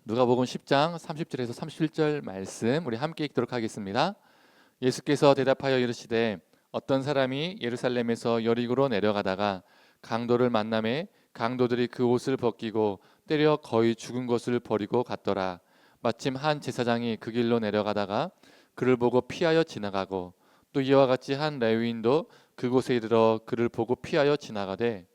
누가복음 10장 30절에서 31절 말씀 우리 함께 읽도록 하겠습니다. 예수께서 대답하여 이르시되 어떤 사람이 예루살렘에서 여리고로 내려가다가 강도를 만나매 강도들이 그 옷을 벗기고 때려 거의 죽은 것을 버리고 갔더라. 마침 한 제사장이 그 길로 내려가다가 그를 보고 피하여 지나가고 또 이와 같이 한 레위인도 그곳에 이르러 그를 보고 피하여 지나가되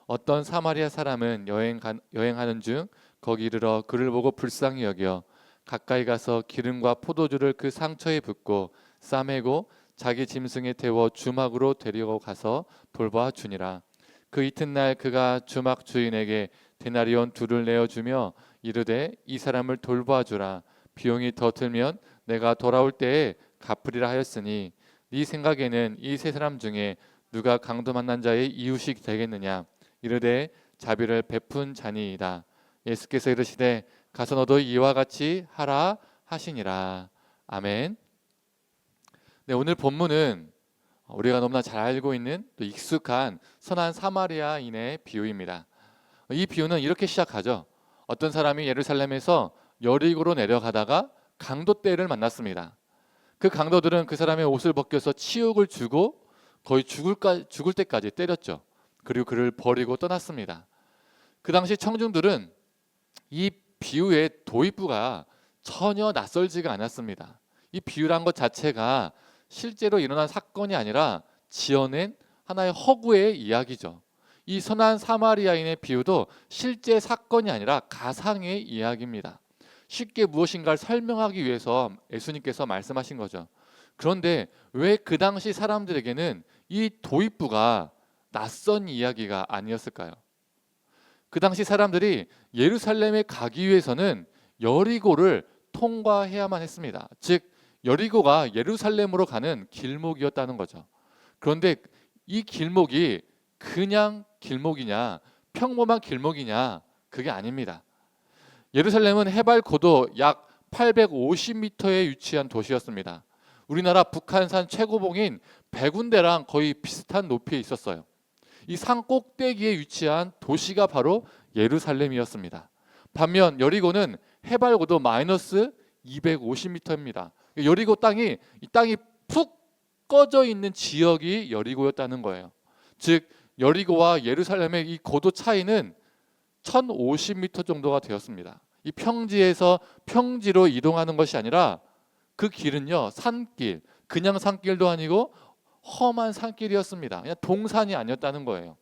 어떤 사마리아 사람은 여행하는 중 거기 이르러 그를 보고 불쌍히 여겨 가까이 가서 기름과 포도주를 그 상처에 붓고 싸매고 자기 짐승에 태워 주막으로 데리고 가서 돌봐 주니라. 그 이튿날 그가 주막 주인에게 데나리온 둘을 내어주며 이르되 이 사람을 돌봐 주라. 비용이 더 들면 내가 돌아올 때에 갚으리라 하였으니 네 생각에는 이 세 사람 중에 누가 강도 만난 자의 이웃이 되겠느냐. 이르되 자비를 베푼 자니이다. 예수께서 이르시되 가서 너도 이와 같이 하라 하시니라. 아멘. 네, 오늘 본문은 우리가 너무나 잘 알고 있는 또 익숙한 선한 사마리아인의 비유입니다. 이 비유는 이렇게 시작하죠. 어떤 사람이 예루살렘에서 여리고로 내려가다가 강도떼를 만났습니다. 그 강도들은 그 사람의 옷을 벗겨서 치욕을 주고 거의 죽을 때까지 때렸죠. 그리고 그를 버리고 떠났습니다. 그 당시 청중들은 이 비유의 도입부가 전혀 낯설지가 않았습니다. 이 비유란 것 자체가 실제로 일어난 사건이 아니라 지어낸 하나의 허구의 이야기죠. 이 선한 사마리아인의 비유도 실제 사건이 아니라 가상의 이야기입니다. 쉽게 무엇인가를 설명하기 위해서 예수님께서 말씀하신 거죠. 그런데 왜 그 당시 사람들에게는 이 도입부가 낯선 이야기가 아니었을까요? 그 당시 사람들이 예루살렘에 가기 위해서는 여리고를 통과해야만 했습니다. 즉 여리고가 예루살렘으로 가는 길목이었다는 거죠. 그런데 이 길목이 그냥 길목이냐 평범한 길목이냐 그게 아닙니다. 예루살렘은 해발 고도 약 850m에 위치한 도시였습니다. 우리나라 북한산 최고봉인 백운대랑 거의 비슷한 높이에 있었어요. 이 산 꼭대기에 위치한 도시가 바로 예루살렘이었습니다. 반면 여리고는 해발 고도 마이너스 250m입니다. 여리고 이 땅이 푹 꺼져 있는 지역이 여리고였다는 거예요. 즉 여리고와 예루살렘의 이 고도 차이는 1050m 정도가 되었습니다. 이 평지에서 평지로 이동하는 것이 아니라 그 길은요 산길, 그냥 산길도 아니고 험한 산길이었습니다. 그냥 동산이 아니었다는 거예요.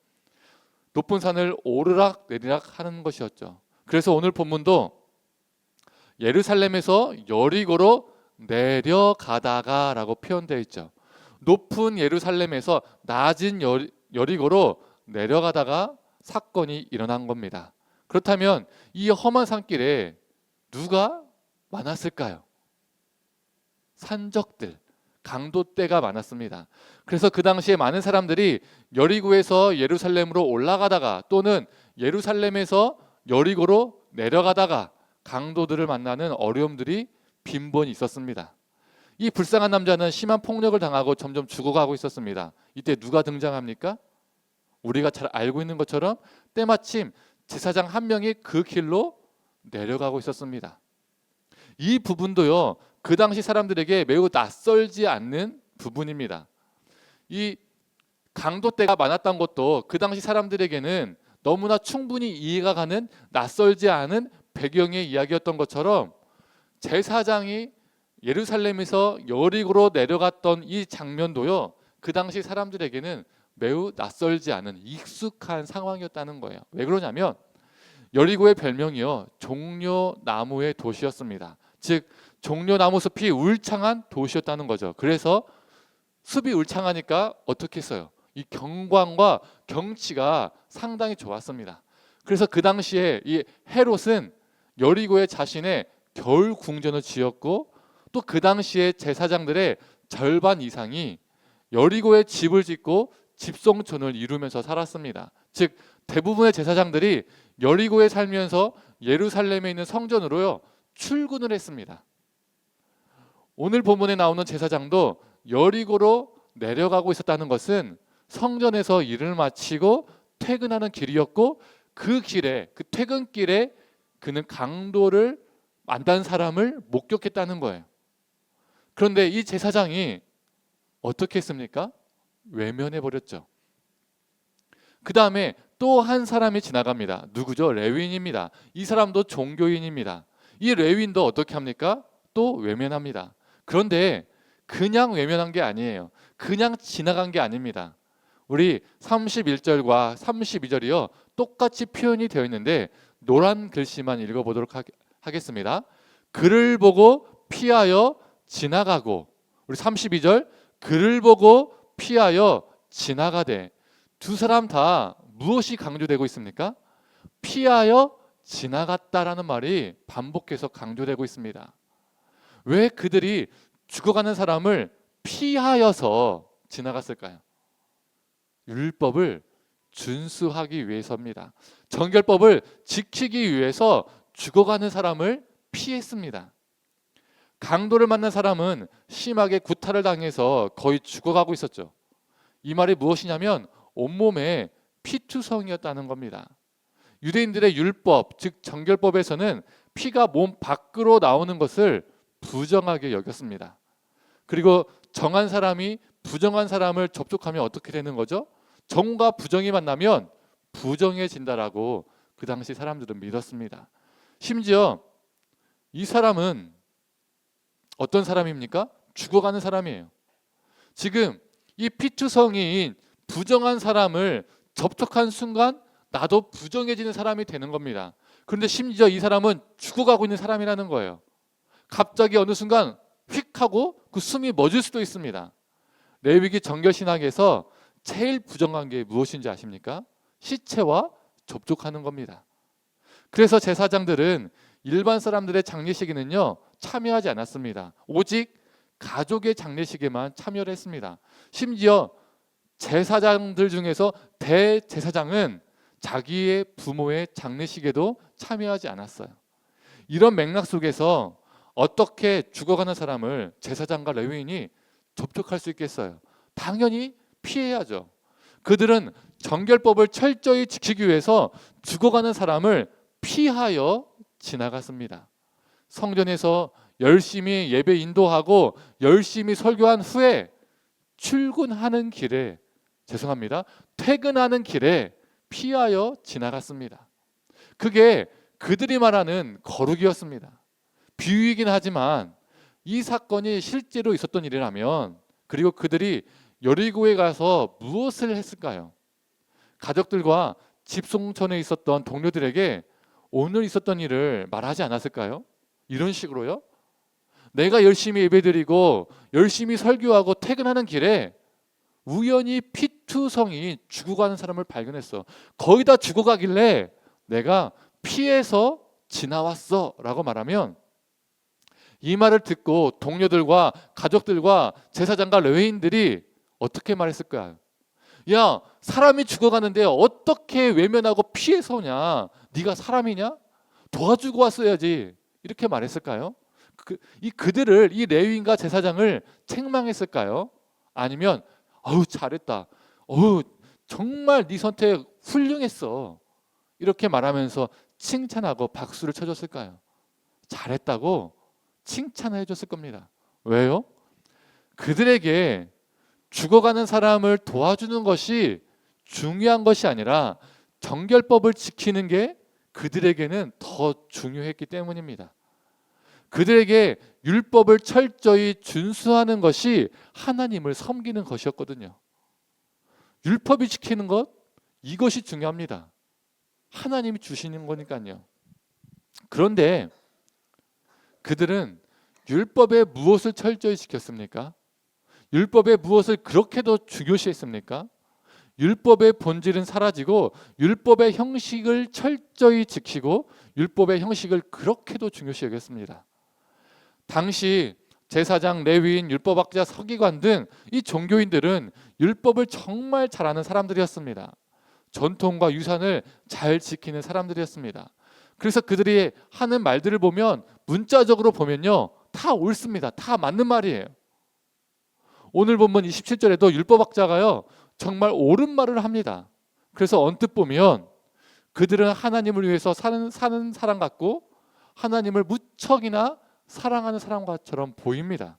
높은 산을 오르락 내리락 하는 것이었죠. 그래서 오늘 본문도 예루살렘에서 여리고로 내려가다가 라고 표현되어 있죠. 높은 예루살렘에서 낮은 여리고로 내려가다가 사건이 일어난 겁니다. 그렇다면 이 험한 산길에 누가 많았을까요? 산적들, 강도떼가 많았습니다. 그래서 그 당시에 많은 사람들이 여리고에서 예루살렘으로 올라가다가 또는 예루살렘에서 여리고로 내려가다가 강도들을 만나는 어려움들이 빈번히 있었습니다. 이 불쌍한 남자는 심한 폭력을 당하고 점점 죽어가고 있었습니다. 이때 누가 등장합니까? 우리가 잘 알고 있는 것처럼 때마침 제사장 한 명이 그 길로 내려가고 있었습니다. 이 부분도요 그 당시 사람들에게 매우 낯설지 않는 부분입니다. 이 강도떼가 많았던 것도 그 당시 사람들에게는 너무나 충분히 이해가 가는 낯설지 않은 배경의 이야기였던 것처럼 제사장이 예루살렘에서 여리고로 내려갔던 이 장면도요 그 당시 사람들에게는 매우 낯설지 않은 익숙한 상황이었다는 거예요. 왜 그러냐면 여리고의 별명이요 종려나무의 도시였습니다. 즉 종려나무 숲이 울창한 도시였다는 거죠. 그래서 숲이 울창하니까 어떻게 했어요? 이 경관과 경치가 상당히 좋았습니다. 그래서 그 당시에 이 헤롯은 여리고에 자신의 겨울 궁전을 지었고 또 그 당시에 제사장들의 절반 이상이 여리고에 집을 짓고 집성촌을 이루면서 살았습니다. 즉 대부분의 제사장들이 여리고에 살면서 예루살렘에 있는 성전으로요 출근을 했습니다. 오늘 본문에 나오는 제사장도 여리고로 내려가고 있었다는 것은 성전에서 일을 마치고 퇴근하는 길이었고 그 퇴근길에 그는 강도를 만난 사람을 목격했다는 거예요. 그런데 이 제사장이 어떻게 했습니까? 외면해 버렸죠. 그 다음에 또 한 사람이 지나갑니다. 누구죠? 레위인입니다. 이 사람도 종교인입니다. 이 레위인도 어떻게 합니까? 또 외면합니다. 그런데 그냥 외면한 게 아니에요. 그냥 지나간 게 아닙니다. 우리 31절과 32절이요 똑같이 표현이 되어 있는데 노란 글씨만 읽어보도록 하겠습니다. 그를 보고 피하여 지나가고, 우리 32절 그를 보고 피하여 지나가되, 두 사람 다 무엇이 강조되고 있습니까? 피하여 지나갔다라는 말이 반복해서 강조되고 있습니다. 왜 그들이 죽어가는 사람을 피하여서 지나갔을까요? 율법을 준수하기 위해서입니다. 정결법을 지키기 위해서 죽어가는 사람을 피했습니다. 강도를 만난 사람은 심하게 구타를 당해서 거의 죽어가고 있었죠. 이 말이 무엇이냐면 온몸에 피투성이었다는 겁니다. 유대인들의 율법, 즉 정결법에서는 피가 몸 밖으로 나오는 것을 부정하게 여겼습니다. 그리고 정한 사람이 부정한 사람을 접촉하면 어떻게 되는 거죠? 정과 부정이 만나면 부정해진다라고 그 당시 사람들은 믿었습니다. 심지어 이 사람은 어떤 사람입니까? 죽어가는 사람이에요. 지금 이 피투성이인 부정한 사람을 접촉한 순간 나도 부정해지는 사람이 되는 겁니다. 그런데 심지어 이 사람은 죽어가고 있는 사람이라는 거예요. 갑자기 어느 순간 휙 하고 그 숨이 멎을 수도 있습니다. 레위기 정결신학에서 제일 부정한 게 무엇인지 아십니까? 시체와 접촉하는 겁니다. 그래서 제사장들은 일반 사람들의 장례식에는요 참여하지 않았습니다. 오직 가족의 장례식에만 참여를 했습니다. 심지어 제사장들 중에서 대제사장은 자기의 부모의 장례식에도 참여하지 않았어요. 이런 맥락 속에서 어떻게 죽어가는 사람을 제사장과 레위인이 접촉할 수 있겠어요? 당연히 피해야죠. 그들은 정결법을 철저히 지키기 위해서 죽어가는 사람을 피하여 지나갔습니다. 성전에서 열심히 예배 인도하고 열심히 설교한 후에 출근하는 길에, 퇴근하는 길에 피하여 지나갔습니다. 그게 그들이 말하는 거룩이었습니다. 비유이긴 하지만 이 사건이 실제로 있었던 일이라면, 그리고 그들이 여리고에 가서 무엇을 했을까요? 가족들과 집송촌에 있었던 동료들에게 오늘 있었던 일을 말하지 않았을까요? 이런 식으로요. 내가 열심히 예배드리고 열심히 설교하고 퇴근하는 길에 우연히 피투성이 죽어가는 사람을 발견했어. 거의 다 죽어가길래 내가 피해서 지나왔어 라고 말하면, 이 말을 듣고 동료들과 가족들과 제사장과 레위인들이 어떻게 말했을까요? 야, 사람이 죽어가는데 어떻게 외면하고 피해서 오냐? 네가 사람이냐? 도와주고 왔어야지. 이렇게 말했을까요? 그들을, 이 레위인과 제사장을 책망했을까요? 아니면 어우 잘했다, 어우 정말 네 선택 훌륭했어, 이렇게 말하면서 칭찬하고 박수를 쳐줬을까요? 잘했다고 칭찬을 해줬을 겁니다. 왜요? 그들에게 죽어가는 사람을 도와주는 것이 중요한 것이 아니라 정결법을 지키는 게 그들에게는 더 중요했기 때문입니다. 그들에게 율법을 철저히 준수하는 것이 하나님을 섬기는 것이었거든요. 율법이 지키는 것, 이것이 중요합니다. 하나님이 주시는 거니까요. 그런데 그들은 율법에 무엇을 철저히 지켰습니까? 율법에 무엇을 그렇게도 중요시했습니까? 율법의 본질은 사라지고 율법의 형식을 철저히 지키고 율법의 형식을 그렇게도 중요시 여겼습니다. 당시 제사장, 레위인, 율법학자, 서기관 등 이 종교인들은 율법을 정말 잘 아는 사람들이었습니다. 전통과 유산을 잘 지키는 사람들이었습니다. 그래서 그들이 하는 말들을 보면, 문자적으로 보면요, 다 옳습니다. 다 맞는 말이에요. 오늘 본문 27절에도 율법학자가요 정말 옳은 말을 합니다. 그래서 언뜻 보면 그들은 하나님을 위해서 사는 사람 같고 하나님을 무척이나 사랑하는 사람과처럼 보입니다.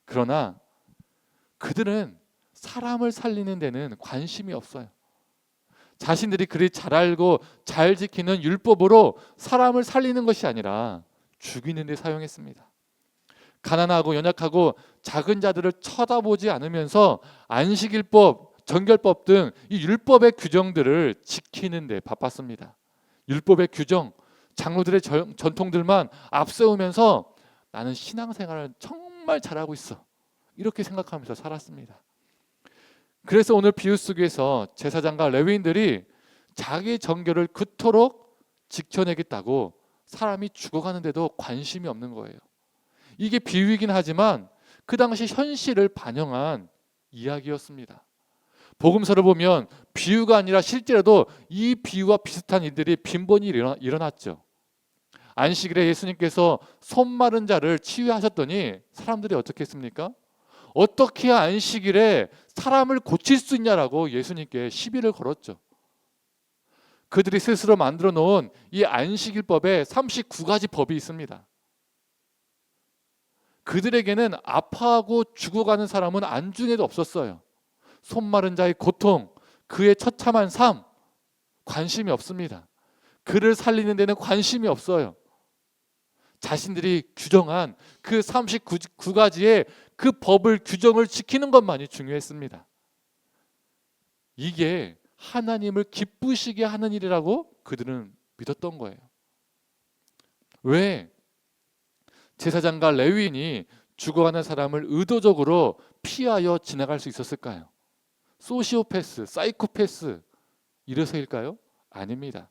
그러나 그들은 사람을 살리는 데는 관심이 없어요. 자신들이 그리 잘 알고 잘 지키는 율법으로 사람을 살리는 것이 아니라 죽이는 데 사용했습니다. 가난하고 연약하고 작은 자들을 쳐다보지 않으면서 안식일법, 정결법 등 이 율법의 규정들을 지키는 데 바빴습니다. 율법의 규정, 장로들의 전통들만 앞세우면서 나는 신앙생활을 정말 잘하고 있어, 이렇게 생각하면서 살았습니다. 그래서 오늘 비유 속에서 제사장과 레위인들이 자기 정결을 그토록 지켜내겠다고 사람이 죽어가는데도 관심이 없는 거예요. 이게 비유이긴 하지만 그 당시 현실을 반영한 이야기였습니다. 복음서를 보면 비유가 아니라 실제로도 이 비유와 비슷한 일들이 빈번히 일어났죠. 안식일에 예수님께서 손 마른 자를 치유하셨더니 사람들이 어떻게 했습니까? 어떻게 해야 안식일에 사람을 고칠 수 있냐라고 예수님께 시비를 걸었죠. 그들이 스스로 만들어 놓은 이 안식일법에 39가지 법이 있습니다. 그들에게는 아파하고 죽어가는 사람은 안중에도 없었어요. 손 마른 자의 고통, 그의 처참한 삶, 관심이 없습니다. 그를 살리는 데는 관심이 없어요. 자신들이 규정한 그 39가지의 그 법을, 규정을 지키는 것만이 중요했습니다. 이게 하나님을 기쁘시게 하는 일이라고 그들은 믿었던 거예요. 왜 제사장과 레위인이 죽어가는 사람을 의도적으로 피하여 지나갈 수 있었을까요? 소시오패스, 사이코패스 이래서일까요? 아닙니다.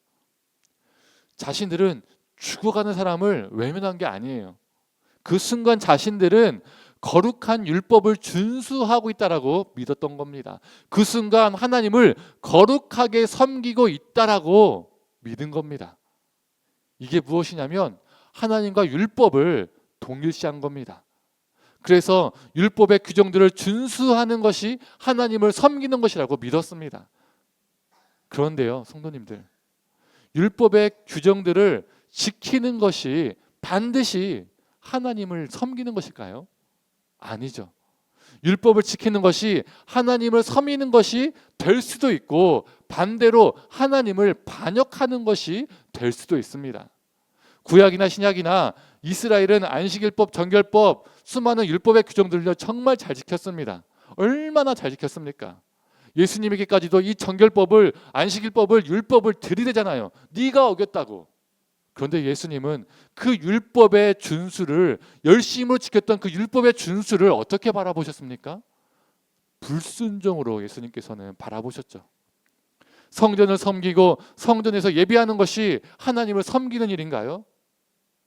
자신들은 죽어가는 사람을 외면한 게 아니에요. 그 순간 자신들은 거룩한 율법을 준수하고 있다라고 믿었던 겁니다. 그 순간 하나님을 거룩하게 섬기고 있다라고 믿은 겁니다. 이게 무엇이냐면 하나님과 율법을 동일시한 겁니다. 그래서 율법의 규정들을 준수하는 것이 하나님을 섬기는 것이라고 믿었습니다. 그런데요, 성도님들, 율법의 규정들을 지키는 것이 반드시 하나님을 섬기는 것일까요? 아니죠. 율법을 지키는 것이 하나님을 섬기는 것이 될 수도 있고, 반대로 하나님을 반역하는 것이 될 수도 있습니다. 구약이나 신약이나 이스라엘은 안식일법, 정결법, 수많은 율법의 규정들을 정말 잘 지켰습니다. 얼마나 잘 지켰습니까? 예수님에게까지도 이 정결법을, 안식일법을, 율법을 들이대잖아요. 네가 어겼다고. 그런데 예수님은 그 율법의 준수를, 열심으로 지켰던 그 율법의 준수를 어떻게 바라보셨습니까? 불순종으로 예수님께서는 바라보셨죠. 성전을 섬기고 성전에서 예배하는 것이 하나님을 섬기는 일인가요?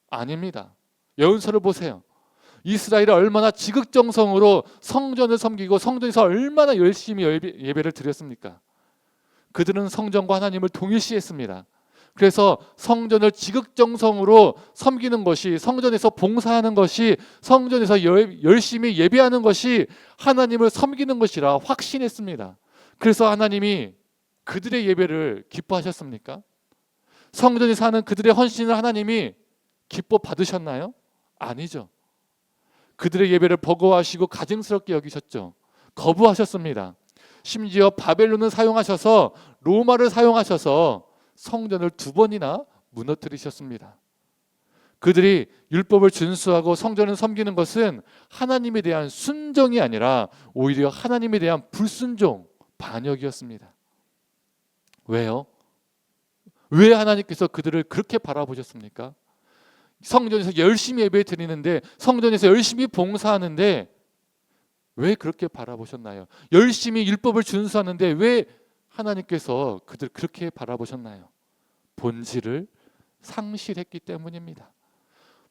아닙니다. 여호수아를 보세요. 이스라엘이 얼마나 지극정성으로 성전을 섬기고 성전에서 얼마나 열심히 예배를 드렸습니까? 그들은 성전과 하나님을 동일시했습니다. 그래서 성전을 지극정성으로 섬기는 것이, 성전에서 봉사하는 것이, 성전에서 열심히 예배하는 것이 하나님을 섬기는 것이라 확신했습니다. 그래서 하나님이 그들의 예배를 기뻐하셨습니까? 성전에서 하는 그들의 헌신을 하나님이 기뻐 받으셨나요? 아니죠. 그들의 예배를 버거워하시고 가증스럽게 여기셨죠. 거부하셨습니다. 심지어 바벨론을 사용하셔서, 로마를 사용하셔서 성전을 2번이나 무너뜨리셨습니다. 그들이 율법을 준수하고 성전을 섬기는 것은 하나님에 대한 순종이 아니라 오히려 하나님에 대한 불순종, 반역이었습니다. 왜요? 왜 하나님께서 그들을 그렇게 바라보셨습니까? 성전에서 열심히 예배 드리는데, 성전에서 열심히 봉사하는데 왜 그렇게 바라보셨나요? 열심히 율법을 준수하는데 왜 하나님께서 그들 그렇게 바라보셨나요? 본질을 상실했기 때문입니다.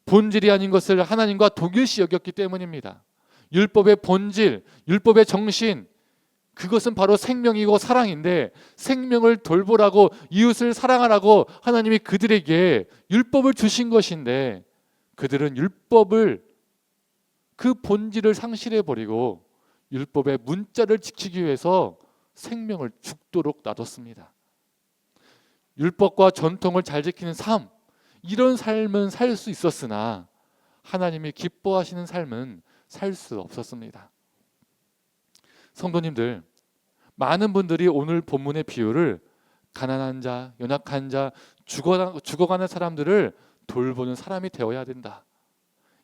본질이 아닌 것을 하나님과 동일시 여겼기 때문입니다. 율법의 본질, 율법의 정신, 그것은 바로 생명이고 사랑인데, 생명을 돌보라고, 이웃을 사랑하라고 하나님이 그들에게 율법을 주신 것인데, 그들은 율법을, 그 본질을 상실해버리고 율법의 문자를 지키기 위해서 생명을 죽도록 놔뒀습니다. 율법과 전통을 잘 지키는 삶, 이런 삶은 살 수 있었으나 하나님이 기뻐하시는 삶은 살 수 없었습니다. 성도님들, 많은 분들이 오늘 본문의 비유를 가난한 자, 연약한 자, 죽어가는 사람들을 돌보는 사람이 되어야 된다,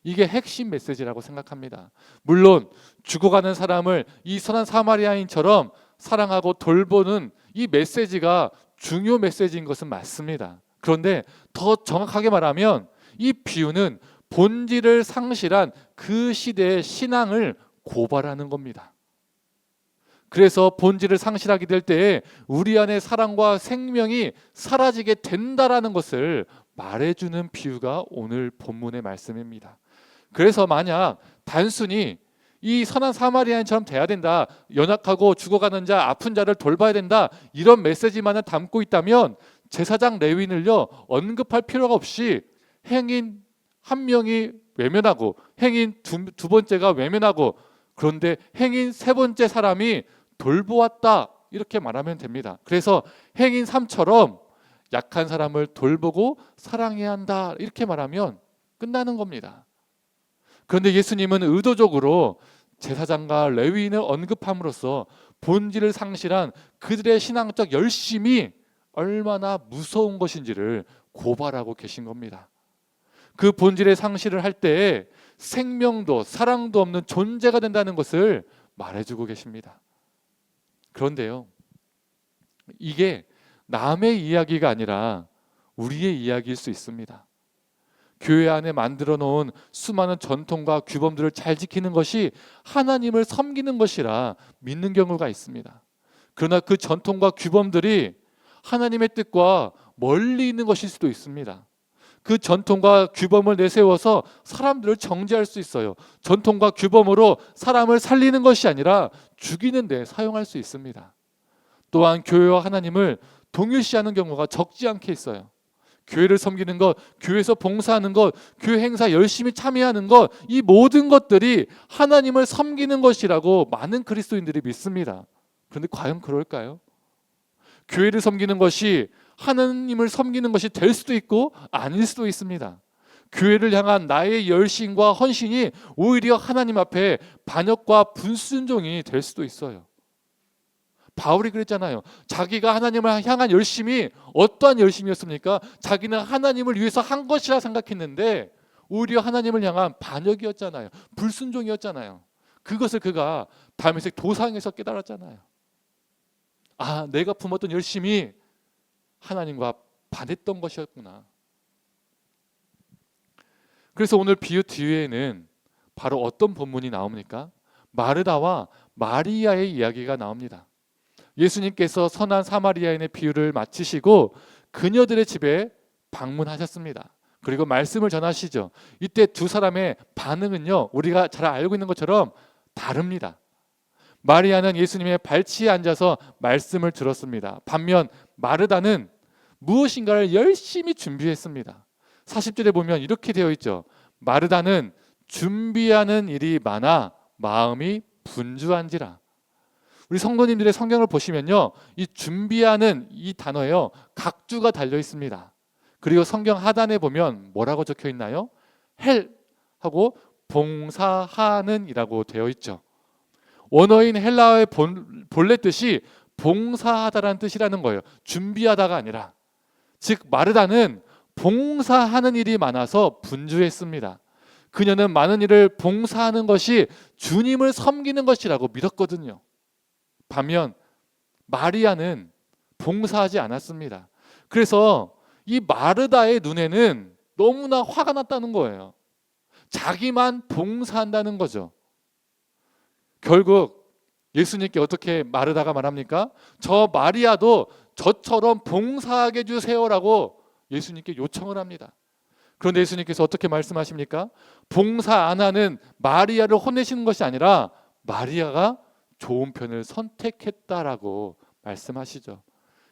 이게 핵심 메시지라고 생각합니다. 물론 죽어가는 사람을 이 선한 사마리아인처럼 사랑하고 돌보는 이 메시지가 중요 메시지인 것은 맞습니다. 그런데 더 정확하게 말하면 이 비유는 본질을 상실한 그 시대의 신앙을 고발하는 겁니다. 그래서 본질을 상실하게 될 때에 우리 안에 사랑과 생명이 사라지게 된다라는 것을 말해주는 비유가 오늘 본문의 말씀입니다. 그래서 만약 단순히 이 선한 사마리아인처럼 돼야 된다, 연약하고 죽어가는 자, 아픈 자를 돌봐야 된다, 이런 메시지만을 담고 있다면 제사장 레위인을요 언급할 필요가 없이 행인 한 명이 외면하고 행인 두 번째가 외면하고, 그런데 행인 세 번째 사람이 돌보았다, 이렇게 말하면 됩니다. 그래서 행인 3처럼 약한 사람을 돌보고 사랑해야 한다, 이렇게 말하면 끝나는 겁니다. 그런데 예수님은 의도적으로 제사장과 레위인을 언급함으로써 본질을 상실한 그들의 신앙적 열심이 얼마나 무서운 것인지를 고발하고 계신 겁니다. 그 본질의 상실을 할 때에 생명도 사랑도 없는 존재가 된다는 것을 말해주고 계십니다. 그런데요, 이게 남의 이야기가 아니라 우리의 이야기일 수 있습니다. 교회 안에 만들어 놓은 수많은 전통과 규범들을 잘 지키는 것이 하나님을 섬기는 것이라 믿는 경우가 있습니다. 그러나 그 전통과 규범들이 하나님의 뜻과 멀리 있는 것일 수도 있습니다. 그 전통과 규범을 내세워서 사람들을 정죄할 수 있어요. 전통과 규범으로 사람을 살리는 것이 아니라 죽이는 데 사용할 수 있습니다. 또한 교회와 하나님을 동일시하는 경우가 적지 않게 있어요. 교회를 섬기는 것, 교회에서 봉사하는 것, 교회 행사 열심히 참여하는 것, 이 모든 것들이 하나님을 섬기는 것이라고 많은 그리스도인들이 믿습니다. 그런데 과연 그럴까요? 교회를 섬기는 것이 하나님을 섬기는 것이 될 수도 있고 아닐 수도 있습니다. 교회를 향한 나의 열심과 헌신이 오히려 하나님 앞에 반역과 불순종이 될 수도 있어요. 바울이 그랬잖아요. 자기가 하나님을 향한 열심이 어떠한 열심이었습니까? 자기는 하나님을 위해서 한 것이라 생각했는데 오히려 하나님을 향한 반역이었잖아요. 불순종이었잖아요. 그것을 그가 다메섹 도상에서 깨달았잖아요. 아, 내가 품었던 열심이 하나님과 반했던 것이었구나. 그래서 오늘 비유 뒤에는 바로 어떤 본문이 나옵니까? 마르다와 마리아의 이야기가 나옵니다. 예수님께서 선한 사마리아인의 비유를 마치시고 그녀들의 집에 방문하셨습니다. 그리고 말씀을 전하시죠. 이때 두 사람의 반응은요, 우리가 잘 알고 있는 것처럼 다릅니다. 마리아는 예수님의 발치에 앉아서 말씀을 들었습니다. 반면 마르다는 무엇인가를 열심히 준비했습니다. 40절에 보면 이렇게 되어 있죠. 마르다는 준비하는 일이 많아 마음이 분주한지라. 우리 성도님들의 성경을 보시면요, 이 준비하는 이 단어에요 각주가 달려 있습니다. 그리고 성경 하단에 보면 뭐라고 적혀 있나요? 헬 하고 봉사하는 이라고 되어 있죠. 원어인 헬라어의 본래 뜻이 봉사하다라는 뜻이라는 거예요. 준비하다가 아니라. 즉 마르다는 봉사하는 일이 많아서 분주했습니다. 그녀는 많은 일을 봉사하는 것이 주님을 섬기는 것이라고 믿었거든요. 반면 마리아는 봉사하지 않았습니다. 그래서 이 마르다의 눈에는 너무나 화가 났다는 거예요. 자기만 봉사한다는 거죠. 결국 예수님께 어떻게 마르다가 말합니까? 저 마리아도 저처럼 봉사하게 해주세요라고 예수님께 요청을 합니다. 그런데 예수님께서 어떻게 말씀하십니까? 봉사 안 하는 마리아를 혼내시는 것이 아니라 마리아가 좋은 편을 선택했다라고 말씀하시죠.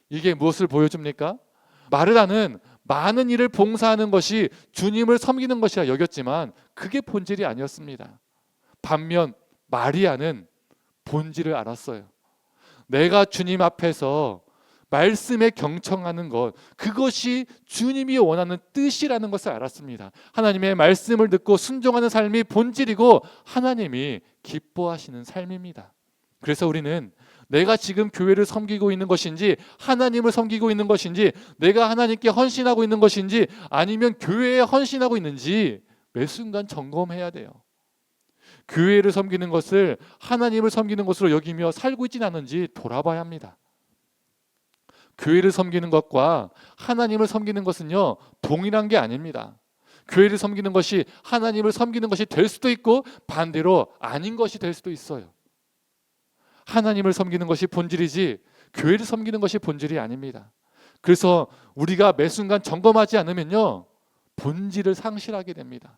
이게 무엇을 보여줍니까? 마르다는 많은 일을 봉사하는 것이 주님을 섬기는 것이라 여겼지만 그게 본질이 아니었습니다. 반면 마리아는 본질을 알았어요. 내가 주님 앞에서 말씀에 경청하는 것, 그것이 주님이 원하는 뜻이라는 것을 알았습니다. 하나님의 말씀을 듣고 순종하는 삶이 본질이고 하나님이 기뻐하시는 삶입니다. 그래서 우리는 내가 지금 교회를 섬기고 있는 것인지, 하나님을 섬기고 있는 것인지, 내가 하나님께 헌신하고 있는 것인지, 아니면 교회에 헌신하고 있는지 매 순간 점검해야 돼요. 교회를 섬기는 것을 하나님을 섬기는 것으로 여기며 살고 있지는 않은지 돌아봐야 합니다. 교회를 섬기는 것과 하나님을 섬기는 것은요, 동일한 게 아닙니다. 교회를 섬기는 것이 하나님을 섬기는 것이 될 수도 있고 반대로 아닌 것이 될 수도 있어요. 하나님을 섬기는 것이 본질이지 교회를 섬기는 것이 본질이 아닙니다. 그래서 우리가 매 순간 점검하지 않으면요, 본질을 상실하게 됩니다.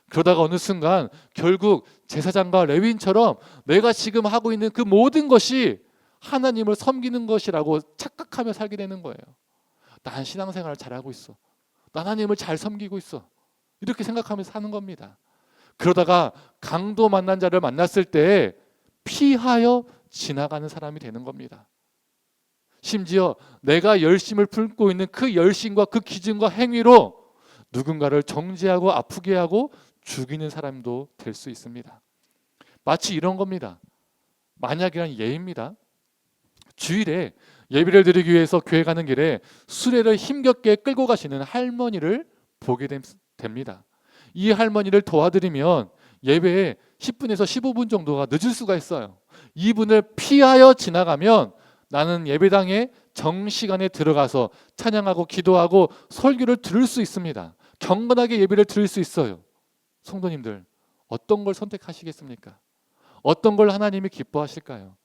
그러다가 어느 순간 결국 제사장과 레위인처럼 내가 지금 하고 있는 그 모든 것이 하나님을 섬기는 것이라고 착각하며 살게 되는 거예요. 난 신앙생활을 잘하고 있어. 난 하나님을 잘 섬기고 있어. 이렇게 생각하면서 사는 겁니다. 그러다가 강도 만난 자를 만났을 때 피하여 지나가는 사람이 되는 겁니다. 심지어 내가 열심을 품고 있는 그 열심과 그 기준과 행위로 누군가를 정죄하고 아프게 하고 죽이는 사람도 될 수 있습니다. 마치 이런 겁니다. 만약이란 예입니다. 주일에 예배를 드리기 위해서 교회 가는 길에 수레를 힘겹게 끌고 가시는 할머니를 보게 됩니다. 이 할머니를 도와드리면 예배에 10분에서 15분 정도가 늦을 수가 있어요. 이분을 피하여 지나가면 나는 예배당에 정시간에 들어가서 찬양하고 기도하고 설교를 들을 수 있습니다. 경건하게 예배를 드릴 수 있어요. 성도님들, 어떤 걸 선택하시겠습니까? 어떤 걸 하나님이 기뻐하실까요?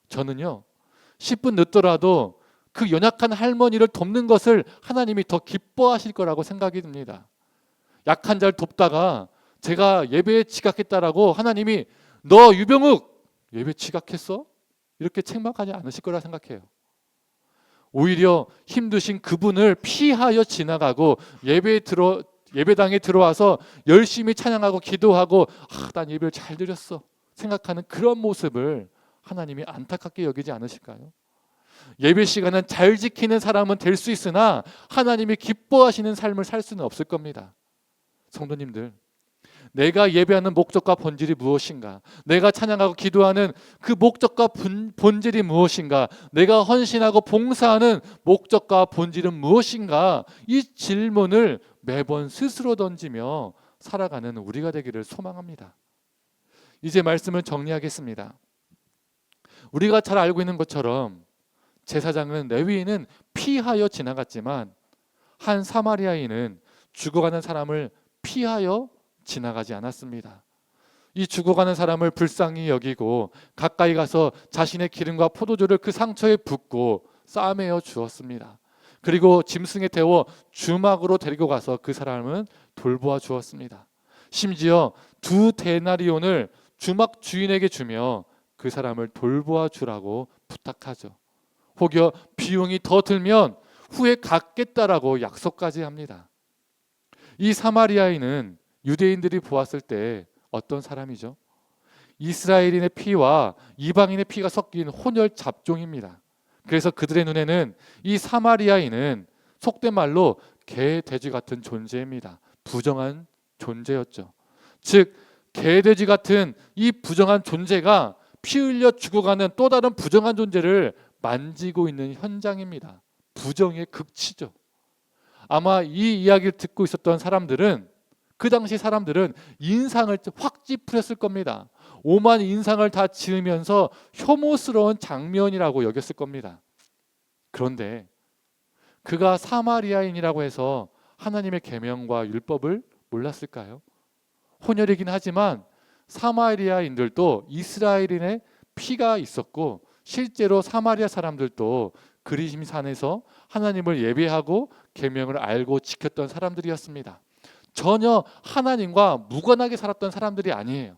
저는요, 10분 늦더라도 그 연약한 할머니를 돕는 것을 하나님이 더 기뻐하실 거라고 생각이 듭니다. 약한 자를 돕다가 제가 예배에 지각했다라고 하나님이 너 유병욱 예배 지각했어? 이렇게 책망하지 않으실 거라 생각해요. 오히려 힘드신 그분을 피하여 지나가고 예배당에 들어와서 열심히 찬양하고 기도하고 난 예배를 잘 드렸어 생각하는 그런 모습을 하나님이 안타깝게 여기지 않으실까요? 예배 시간은 잘 지키는 사람은 될 수 있으나 하나님이 기뻐하시는 삶을 살 수는 없을 겁니다. 성도님들, 내가 예배하는 목적과 본질이 무엇인가? 내가 찬양하고 기도하는 그 목적과 본질이 무엇인가? 내가 헌신하고 봉사하는 목적과 본질은 무엇인가? 이 질문을 매번 스스로 던지며 살아가는 우리가 되기를 소망합니다. 이제 말씀을 정리하겠습니다. 우리가 잘 알고 있는 것처럼 제사장은 레위인은 피하여 지나갔지만 한 사마리아인은 죽어가는 사람을 피하여 지나가지 않았습니다. 이 죽어가는 사람을 불쌍히 여기고 가까이 가서 자신의 기름과 포도주를 그 상처에 붓고 싸매어 주었습니다. 그리고 짐승에 태워 주막으로 데리고 가서 그 사람은 돌보아 주었습니다. 심지어 2데나리온을 주막 주인에게 주며 그 사람을 돌보아 주라고 부탁하죠. 혹여 비용이 더 들면 후에 갚겠다라고 약속까지 합니다. 이 사마리아인은 유대인들이 보았을 때 어떤 사람이죠? 이스라엘인의 피와 이방인의 피가 섞인 혼혈 잡종입니다. 그래서 그들의 눈에는 이 사마리아인은 속된 말로 개, 돼지 같은 존재입니다. 부정한 존재였죠. 즉 개, 돼지 같은 이 부정한 존재가 피 흘려 죽어가는 또 다른 부정한 존재를 만지고 있는 현장입니다. 부정의 극치죠. 아마 이 이야기를 듣고 있었던 사람들은, 그 당시 사람들은 인상을 확 찌푸렸을 겁니다. 오만 인상을 다 지으면서 혐오스러운 장면이라고 여겼을 겁니다. 그런데 그가 사마리아인이라고 해서 하나님의 계명과 율법을 몰랐을까요? 혼혈이긴 하지만 사마리아인들도 이스라엘인의 피가 있었고 실제로 사마리아 사람들도 그리심산에서 하나님을 예배하고 계명을 알고 지켰던 사람들이었습니다. 전혀 하나님과 무관하게 살았던 사람들이 아니에요.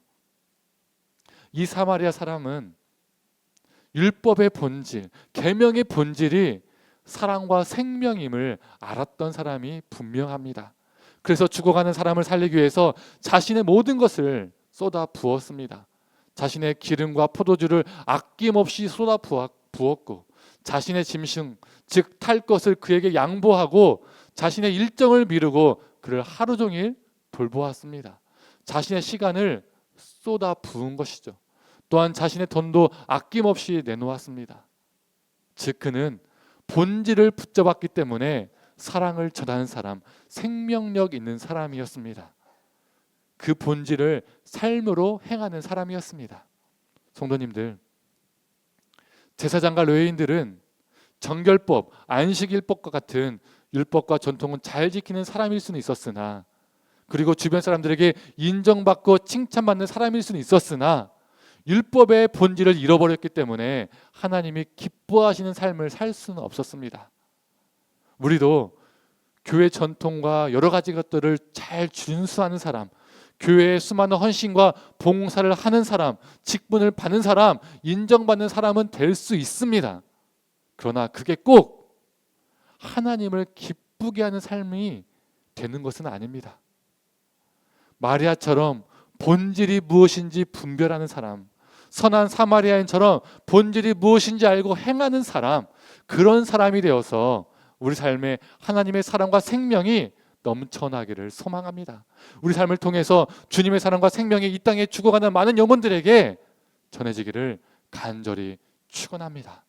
이 사마리아 사람은 율법의 본질, 계명의 본질이 사랑과 생명임을 알았던 사람이 분명합니다. 그래서 죽어가는 사람을 살리기 위해서 자신의 모든 것을 쏟아 부었습니다. 자신의 기름과 포도주를 아낌없이 쏟아 부었고 자신의 짐승, 즉 탈 것을 그에게 양보하고 자신의 일정을 미루고 그를 하루 종일 돌보았습니다. 자신의 시간을 쏟아 부은 것이죠. 또한 자신의 돈도 아낌없이 내놓았습니다. 즉 그는 본질을 붙잡았기 때문에 사랑을 전하는 사람, 생명력 있는 사람이었습니다. 그 본질을 삶으로 행하는 사람이었습니다. 성도님들, 제사장과 레위인들은 정결법, 안식일법과 같은 율법과 전통은 잘 지키는 사람일 수는 있었으나, 그리고 주변 사람들에게 인정받고 칭찬받는 사람일 수는 있었으나 율법의 본질을 잃어버렸기 때문에 하나님이 기뻐하시는 삶을 살 수는 없었습니다. 우리도 교회 전통과 여러 가지 것들을 잘 준수하는 사람, 교회의 수많은 헌신과 봉사를 하는 사람, 직분을 받는 사람, 인정받는 사람은 될 수 있습니다. 그러나 그게 꼭 하나님을 기쁘게 하는 삶이 되는 것은 아닙니다. 마리아처럼 본질이 무엇인지 분별하는 사람, 선한 사마리아인처럼 본질이 무엇인지 알고 행하는 사람, 그런 사람이 되어서 우리 삶에 하나님의 사랑과 생명이 넘쳐나기를 소망합니다. 우리 삶을 통해서 주님의 사랑과 생명이 이 땅에 죽어가는 많은 영혼들에게 전해지기를 간절히 축원합니다.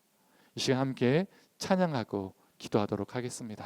이 시간 함께 찬양하고 기도하도록 하겠습니다.